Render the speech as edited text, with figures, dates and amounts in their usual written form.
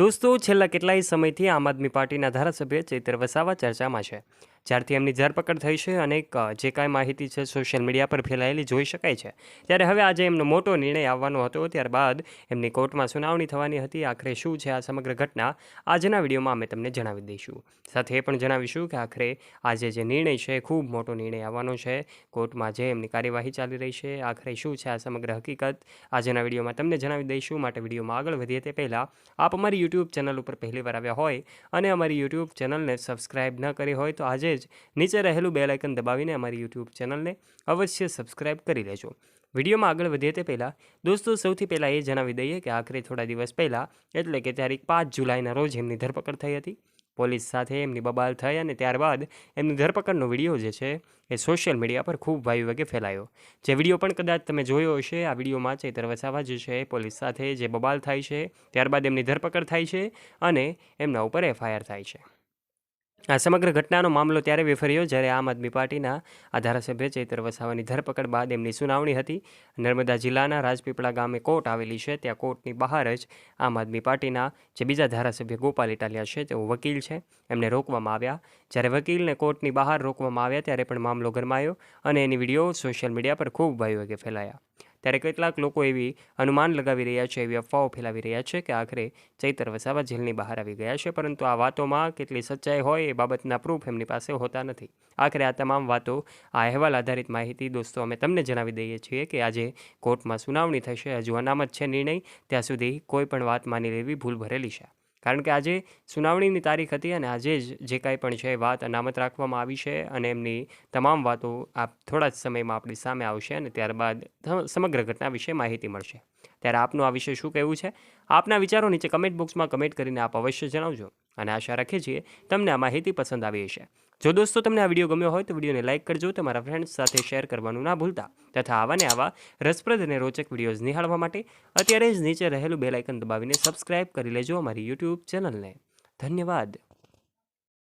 દોસ્તો, છેલ્લા કેટલાય સમયથી આમ આદમી પાર્ટીના ધારાસભ્ય ચૈતર વસાવા ચર્ચામાં છે. જ્યારથી એમની ધરપકડ થઈ છે, અનેક જે કાંઈ માહિતી છે સોશિયલ મીડિયા પર ફેલાયેલી જોઈ શકાય છે. ત્યારે હવે આજે એમનો મોટો નિર્ણય આવવાનો હતો. ત્યારબાદ એમની કોર્ટમાં સુનાવણી થવાની હતી. આખરે શું છે આ સમગ્ર ઘટના, આજના વિડીયોમાં અમે તમને જણાવી દઈશું. સાથે એ પણ જણાવીશું કે આખરે આજે જે નિર્ણય છે એ ખૂબ મોટો નિર્ણય આવવાનો છે. કોર્ટમાં જે એમની કાર્યવાહી ચાલી રહી છે, આખરે શું છે આ સમગ્ર હકીકત આજના વિડીયોમાં તમને જણાવી દઈશું. માટે વિડીયોમાં આગળ વધીએ તે પહેલાં આપ અમારી યુટ્યુબ ચેનલ ઉપર પહેલીવાર આવ્યા હોય અને અમારી યુટ્યુબ ચેનલને સબસ્ક્રાઇબ ન કરી હોય તો આજે જ નીચે રહેલું બેલ આઇકન દબાવીને અમારી યુટ્યુબ ચેનલને અવશ્ય સબસ્ક્રાઇબ કરી લેજો. વિડીયોમાં આગળ વધીએ તે પહેલાં દોસ્તો, સૌથી પહેલાં એ જણાવી દઈએ કે આખરે થોડા દિવસ પહેલાં, એટલે કે તારીખ 5 જુલાઈના રોજ એમની ધરપકડ થઈ હતી. પોલીસ સાથે એમની બબાલ થઈ અને ત્યારબાદ એમની ધરપકડનો વિડીયો જે છે એ સોશિયલ મીડિયા પર ખૂબ વાયુવેગે ફેલાયો. જે વિડીયો પણ કદાચ તમે જોયો હશે. આ વિડીયોમાં ચૈતર વસાવા જે છે પોલીસ સાથે જે બબાલ થાય છે, ત્યારબાદ એમની ધરપકડ થાય છે અને એમના ઉપર એફઆઈઆર થાય છે. આ સમગ્ર ઘટનાનો મામલો ત્યારે વિફર્યો જ્યારે આમ આદમી પાર્ટીના આ ધારાસભ્ય ચૈતર વસાવાની ધરપકડ બાદ એમની સુનાવણી હતી. નર્મદા જિલ્લાના રાજપીપળા ગામે કોર્ટ આવેલી છે. ત્યાં કોર્ટની બહાર જ આમ આદમી પાર્ટીના જે બીજા ધારાસભ્ય ગોપાલ ઇટાલિયા છે, તેઓ વકીલ છે, એમને રોકવામાં આવ્યા. જ્યારે વકીલને કોર્ટની બહાર રોકવામાં આવ્યા ત્યારે પણ મામલો ગરમાયો અને એની વિડીયો સોશિયલ મીડિયા પર ખૂબ વાયુવેગે ફેલાયા. ત્યારે કેટલાક લોકો એવી અનુમાન લગાવી રહ્યા છે, એવી અફવાઓ ફેલાવી રહ્યા છે કે આખરે ચૈતર વસાવા જેલની બહાર આવી ગયા છે. પરંતુ આ વાતોમાં કેટલી સચ્ચાઈ હોય એ બાબતના પ્રૂફ એમની પાસે હોતા નથી. આખરે આ તમામ વાતો, આ અહેવાલ આધારિત માહિતી દોસ્તો અમે તમને જણાવી દઈએ છીએ કે આજે કોર્ટમાં સુનાવણી થશે. હજુ અનામત છે નિર્ણય, ત્યાં સુધી કોઈ પણ વાત માની લેવી ભૂલ ભરેલી છે. કારણ કે આજે સુનાવણીની તારીખ હતી અને આજે જ જે કાંઈ પણ છે વાત અનામત રાખવામાં આવી છે અને એમની તમામ વાતો આ થોડા જ સમયમાં આપણી સામે આવશે અને ત્યારબાદ સમગ્ર ઘટના વિશે માહિતી મળશે. ત્યારે આપનું આ વિશે શું કહેવું છે? આપના વિચારો નીચે કમેન્ટ બોક્સમાં કમેન્ટ કરીને આપ અવશ્ય જણાવજો અને આશા રાખીએ છીએ તમને આ માહિતી પસંદ આવી હશે. જો દોસ્તો તમને આ વિડીયો ગમ્યો હોય તો વિડીયોને લાઇક કરજો, તમારા ફ્રેન્ડ્સ સાથે શેર કરવાનું ના ભૂલતા તથા આવા ને આવા રસપ્રદ અને રોચક વિડીયોઝ નિહાળવા માટે અત્યારે જ નીચે રહેલું બેલ આઇકન દબાવીને સબસ્ક્રાઇબ કરી લેજો અમારી યુટ્યુબ ચેનલને. ધન્યવાદ.